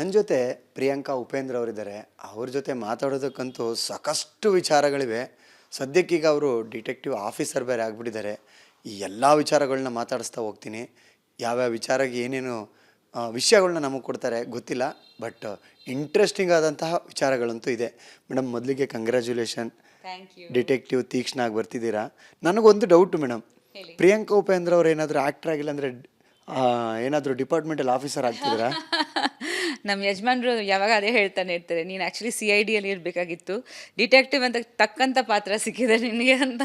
ನನ್ನ ಜೊತೆ ಪ್ರಿಯಾಂಕಾ ಉಪೇಂದ್ರ ಅವರಿದ್ದಾರೆ. ಅವ್ರ ಜೊತೆ ಮಾತಾಡೋದಕ್ಕಂತೂ ಸಾಕಷ್ಟು ವಿಚಾರಗಳಿವೆ. ಸದ್ಯಕ್ಕೀಗ ಅವರು ಡಿಟೆಕ್ಟಿವ್ ಆಫೀಸರ್ ಬೇರೆ ಆಗಿಬಿಟ್ಟಿದ್ದಾರೆ. ಈ ಎಲ್ಲ ವಿಚಾರಗಳನ್ನ ಮಾತಾಡಿಸ್ತಾ ಹೋಗ್ತೀನಿ. ಯಾವ್ಯಾವ ವಿಚಾರಕ್ಕೆ ಏನೇನು ವಿಷಯಗಳನ್ನ ನಮಗೆ ಕೊಡ್ತಾರೆ ಗೊತ್ತಿಲ್ಲ, ಬಟ್ ಇಂಟ್ರೆಸ್ಟಿಂಗ್ ಆದಂತಹ ವಿಚಾರಗಳಂತೂ ಇದೆ. ಮೇಡಮ್, ಮೊದಲಿಗೆ ಕಂಗ್ರ್ಯಾಚುಲೇಷನ್, ಥ್ಯಾಂಕ್ ಯು. ಡಿಟೆಕ್ಟಿವ್ ತೀಕ್ಷ್ಣ ಆಗಿ ಬರ್ತಿದ್ದೀರಾ. ನನಗೊಂದು ಡೌಟು ಮೇಡಮ್, ಹೇಳಿ. ಪ್ರಿಯಾಂಕಾ ಉಪೇಂದ್ರ ಅವ್ರು ಏನಾದರೂ ಆ್ಯಕ್ಟರ್ ಆಗಿಲ್ಲ ಅಂದರೆ ಏನಾದರೂ ಡಿಪಾರ್ಟ್ಮೆಂಟಲ್ ಆಫೀಸರ್ ಆಗ್ತಿದ್ದೀರಾ? ನಮ್ಮ ಯಜಮಾನ್ರು ಯಾವಾಗ ಅದೇ ಹೇಳ್ತಾನೆ ಇರ್ತಾರೆ, ನೀನು ಆ್ಯಕ್ಚುಲಿ CID ಅಲ್ಲಿ ಇರಬೇಕಾಗಿತ್ತು, ಡಿಟೆಕ್ಟಿವ್ ಅಂತ ತಕ್ಕಂಥ ಪಾತ್ರ ಸಿಕ್ಕಿದೆ ನಿನಗೆ ಅಂತ.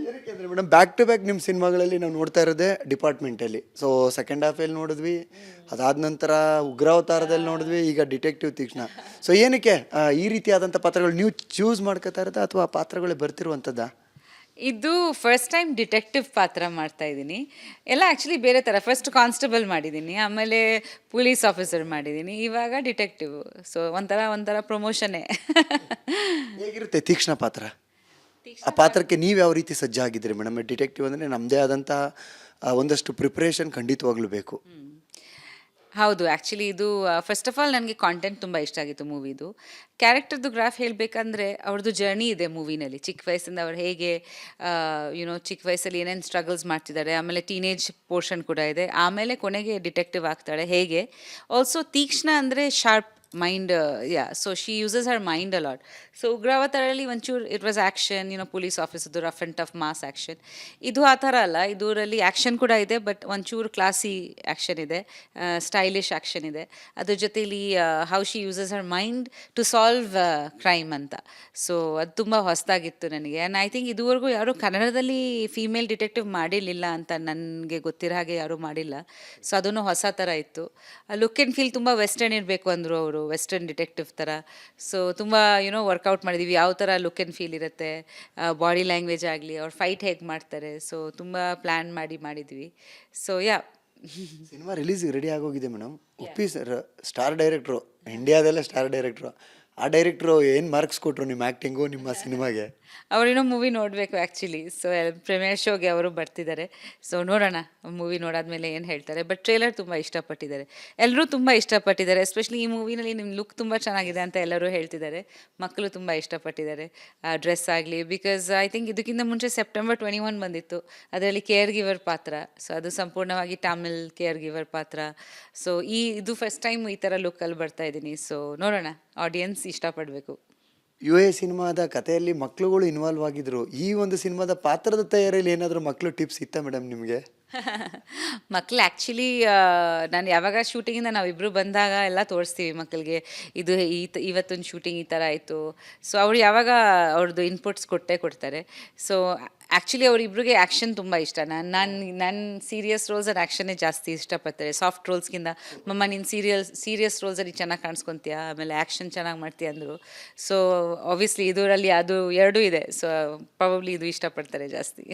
ಏನಕ್ಕೆ ಅಂದರೆ ಮೇಡಮ್, ಬ್ಯಾಕ್ ಟು ಬ್ಯಾಕ್ ನಿಮ್ಮ ಸಿನಿಮಾಗಳಲ್ಲಿ ನಾವು ನೋಡ್ತಾ ಇರೋದೇ ಡಿಪಾರ್ಟ್ಮೆಂಟಲ್ಲಿ. ಸೊ ಸೆಕೆಂಡ್ ಹಾಫಲ್ಲಿ ನೋಡಿದ್ವಿ, ಅದಾದ ನಂತರ ಉಗ್ರಾವತಾರದಲ್ಲಿ ನೋಡಿದ್ವಿ, ಈಗ ಡಿಟೆಕ್ಟಿವ್ ತೀಕ್ಷ್ಣ. ಸೊ ಏನಕ್ಕೆ ಈ ರೀತಿಯಾದಂಥ ಪಾತ್ರಗಳು ನೀವು ಚೂಸ್ ಮಾಡ್ಕೋತಾ ಇರೋದಾ ಅಥವಾ ಆ ಪಾತ್ರಗಳೇ ಬರ್ತಿರುವಂಥದ್ದಾ? ಇದು ಫಸ್ಟ್ ಟೈಮ್ ಡಿಟೆಕ್ಟಿವ್ ಪಾತ್ರ ಮಾಡ್ತಾ ಇದ್ದೀನಿ. ಎಲ್ಲ ಆ್ಯಕ್ಚುಲಿ ಬೇರೆ ಥರ, ಫಸ್ಟ್ ಕಾನ್ಸ್ಟೇಬಲ್ ಮಾಡಿದ್ದೀನಿ, ಆಮೇಲೆ ಪೊಲೀಸ್ ಆಫೀಸರ್ ಮಾಡಿದ್ದೀನಿ, ಇವಾಗ ಡಿಟೆಕ್ಟಿವ್. ಸೊ ಒಂಥರ ಪ್ರಮೋಷನ್ನೇ. ಹೇಗಿರುತ್ತೆ ತೀಕ್ಷ್ಣ ಪಾತ್ರ? ಆ ಪಾತ್ರಕ್ಕೆ ನೀವು ಯಾವ ರೀತಿ ಸಜ್ಜಾಗಿದ್ದೀರಿ ಮೇಡಮ್? ಡಿಟೆಕ್ಟಿವ್ ಅಂದರೆ ನಮ್ಮದೇ ಆದಂಥ ಒಂದಷ್ಟು ಪ್ರಿಪ್ರೇಷನ್ ಖಂಡಿತವಾಗ್ಲೂ ಬೇಕು. ಹೌದು, ಆ್ಯಕ್ಚುಲಿ ಇದು ಫಸ್ಟ್ ಆಫ್ ಆಲ್ ನನಗೆ ಕಾಂಟೆಂಟ್ ತುಂಬ ಇಷ್ಟ ಆಗಿತ್ತು ಮೂವಿದು. ಕ್ಯಾರೆಕ್ಟರ್ದು ಗ್ರಾಫ್ ಹೇಳಬೇಕಂದ್ರೆ ಅವ್ರದ್ದು ಜರ್ನಿ ಇದೆ ಮೂವಿನಲ್ಲಿ. ಚಿಕ್ಕ ವಯಸ್ಸಿಂದ ಅವ್ರು ಹೇಗೆ ಚಿಕ್ಕ ವಯಸ್ಸಲ್ಲಿ ಏನೇನು ಸ್ಟ್ರಗಲ್ಸ್ ಮಾಡ್ತಿದ್ದಾರೆ, ಆಮೇಲೆ ಟೀನೇಜ್ ಪೋರ್ಷನ್ ಕೂಡ ಇದೆ, ಆಮೇಲೆ ಕೊನೆಗೆ ಡಿಟೆಕ್ಟಿವ್ ಆಗ್ತಾಳೆ ಹೇಗೆ. ಆಲ್ಸೋ ತೀಕ್ಷ್ಣ ಅಂದರೆ sharp mind, so she uses her mind a lot. So ಉಗ್ರಾವತಾರಲ್ಲಿ ಒಂಚೂರು ಇಟ್ ವಾಸ್ ಆ್ಯಕ್ಷನ್, ಪೊಲೀಸ್ ಆಫೀಸರ್ದು rough and tough mass action. ಇದು ಆ ಥರ ಅಲ್ಲ, ಇದರಲ್ಲಿ ಆ್ಯಕ್ಷನ್ ಕೂಡ ಇದೆ, ಬಟ್ ಒಂಚೂರು ಕ್ಲಾಸಿ ಆ್ಯಕ್ಷನ್ ಇದೆ, ಸ್ಟೈಲಿಶ್ ಆ್ಯಕ್ಷನ್ ಇದೆ. ಅದ್ರ ಜೊತೆಲಿ how she uses her mind to solve crime ಅಂತ. ಸೊ ಅದು ತುಂಬ ಹೊಸದಾಗಿತ್ತು ನನಗೆ. ಆ್ಯಂಡ್ ಐ ಥಿಂಕ್ ಇದುವರೆಗೂ ಯಾರೂ ಕನ್ನಡದಲ್ಲಿ ಫೀಮೇಲ್ ಡಿಟೆಕ್ಟಿವ್ ಮಾಡಿರಲಿಲ್ಲ ಅಂತ ನನಗೆ ಗೊತ್ತಿರೋ ಹಾಗೆ ಯಾರೂ ಮಾಡಿಲ್ಲ. ಸೊ ಅದೂ ಹೊಸ ಥರ ಇತ್ತು. ಲುಕ್ ಆ್ಯಂಡ್ ಫೀಲ್ ತುಂಬ ವೆಸ್ಟರ್ನ್ ಇರಬೇಕು ಅಂದರು ಅವರು, ವೆಸ್ಟರ್ನ್ ಡಿಟೆಕ್ಟಿವ್ ಥರ. ಸೊ ತುಂಬ ವರ್ಕೌಟ್ ಮಾಡಿದ್ದೀವಿ, ಯಾವ ಥರ ಲುಕ್ ಆ್ಯಂಡ್ ಫೀಲ್ ಇರುತ್ತೆ, ಬಾಡಿ ಲ್ಯಾಂಗ್ವೇಜ್ ಆಗಲಿ, ಅವ್ರು ಫೈಟ್ ಹೇಗೆ ಮಾಡ್ತಾರೆ, ಸೊ ತುಂಬ ಪ್ಲ್ಯಾನ್ ಮಾಡಿದ್ವಿ. ಸೊ ಸಿನಿಮಾ ರಿಲೀಸಿಗೆ ರೆಡಿ ಆಗೋಗಿದೆ ಮೇಡಮ್. ಉಪ್ಪಿ ಸರ್ ಸ್ಟಾರ್ ಡೈರೆಕ್ಟ್ರು, ಇಂಡಿಯಾದಲ್ಲೇ ಸ್ಟಾರ್ ಡೈರೆಕ್ಟ್ರು. ಆ ಡೈರೆಕ್ಟ್ರು ಏನು ಮಾರ್ಕ್ಸ್ ಕೊಟ್ಟರು ನಿಮ್ಮ ಆ್ಯಕ್ಟಿಂಗು, ನಿಮ್ಮ ಸಿನಿಮಾಗೆ? ಅವರೇನೋ ಮೂವಿ ನೋಡಬೇಕು ಆ್ಯಕ್ಚುಲಿ. ಸೊ ಪ್ರೀಮಿಯರ್ ಶೋಗೆ ಅವರು ಬರ್ತಿದ್ದಾರೆ. ಸೊ ನೋಡೋಣ ಮೂವಿ ನೋಡಾದ್ಮೇಲೆ ಏನು ಹೇಳ್ತಾರೆ. ಬಟ್ ಟ್ರೇಲರ್ ತುಂಬ ಇಷ್ಟಪಟ್ಟಿದ್ದಾರೆ, ಎಲ್ಲರೂ ತುಂಬ ಇಷ್ಟಪಟ್ಟಿದ್ದಾರೆ. ಎಸ್ಪೆಷಲಿ ಈ ಮೂವಿನಲ್ಲಿ ನಿಮ್ಮ ಲುಕ್ ತುಂಬ ಚೆನ್ನಾಗಿದೆ ಅಂತ ಎಲ್ಲರೂ ಹೇಳ್ತಿದ್ದಾರೆ. ಮಕ್ಕಳು ತುಂಬ ಇಷ್ಟಪಟ್ಟಿದ್ದಾರೆ ಡ್ರೆಸ್ ಆಗಲಿ. ಬಿಕಾಸ್ ಐ ಥಿಂಕ್ ಇದಕ್ಕಿಂತ ಮುಂಚೆ ಸೆಪ್ಟೆಂಬರ್ 21 ಬಂದಿತ್ತು, ಅದರಲ್ಲಿ ಕೇರ್ ಗಿವರ್ ಪಾತ್ರ. ಸೊ ಅದು ಸಂಪೂರ್ಣವಾಗಿ ತಮಿಳ್ ಕೇರ್ ಗಿವರ್ ಪಾತ್ರ. ಸೊ ಇದು ಫಸ್ಟ್ ಟೈಮ್ ಈ ಥರ ಲುಕ್ಕಲ್ಲಿ ಬರ್ತಾ ಇದ್ದೀನಿ. ಸೊ ನೋಡೋಣ, ಆಡಿಯನ್ಸ್ ಇಷ್ಟಪಡಬೇಕು. UA ಸಿನಿಮಾದ ಕಥೆಯಲ್ಲಿ ಮಕ್ಕಳುಗಳು ಇನ್ವಾಲ್ವ್ ಆಗಿದ್ರು. ಈ ಒಂದು ಸಿನಿಮಾದ ಪಾತ್ರದ ತಯಾರಿಯಲ್ಲಿ ಏನಾದರೂ ಮಕ್ಕಳು ಟಿಪ್ಸ್ ಇತ್ತಾ ಮೇಡಮ್ ನಿಮಗೆ? ಮಕ್ಕಳು ಆ್ಯಕ್ಚುಲಿ ನಾನು ಯಾವಾಗ ಶೂಟಿಂಗಿಂದ ನಾವಿಬ್ಬರು ಬಂದಾಗ ಎಲ್ಲ ತೋರಿಸ್ತೀವಿ ಮಕ್ಕಳಿಗೆ, ಇದು ಇವತ್ತೊಂದು ಶೂಟಿಂಗ್ ಈ ಥರ ಆಯಿತು. ಸೊ ಅವ್ರು ಯಾವಾಗ ಅವ್ರದ್ದು ಇನ್ಪುಟ್ಸ್ ಕೊಡ್ತಾರೆ. ಸೊ ಆ್ಯಕ್ಚುಲಿ ಅವರಿಬ್ರಿಗೆ ಆ್ಯಕ್ಷನ್ ತುಂಬ ಇಷ್ಟ. ನಾನು ಸೀರಿಯಸ್ ರೋಲ್ಸ್ ಆ್ಯಂಡ್ ಆ್ಯಕ್ಷನ್ನೇ ಜಾಸ್ತಿ ಇಷ್ಟಪಡ್ತಾರೆ, ಸಾಫ್ಟ್ ರೋಲ್ಸ್ಗಿಂತ. ಮಮ್ಮ ನೀನು ಸೀರಿಯಸ್ ರೋಲ್ಸಲ್ಲಿ ಚೆನ್ನಾಗಿ ಕಾಣಿಸ್ಕೊತೀಯ, ಆಮೇಲೆ ಆ್ಯಕ್ಷನ್ ಚೆನ್ನಾಗಿ ಮಾಡ್ತೀಯ ಅಂದರು. ಸೊ ಆಬ್ವಿಯಸ್ಲಿ ಇದರಲ್ಲಿ ಅದು ಎರಡೂ ಇದೆ. ಸೊ ಪ್ರಾಬಬ್ಲಿ ಇದು ಇಷ್ಟಪಡ್ತಾರೆ ಜಾಸ್ತಿ.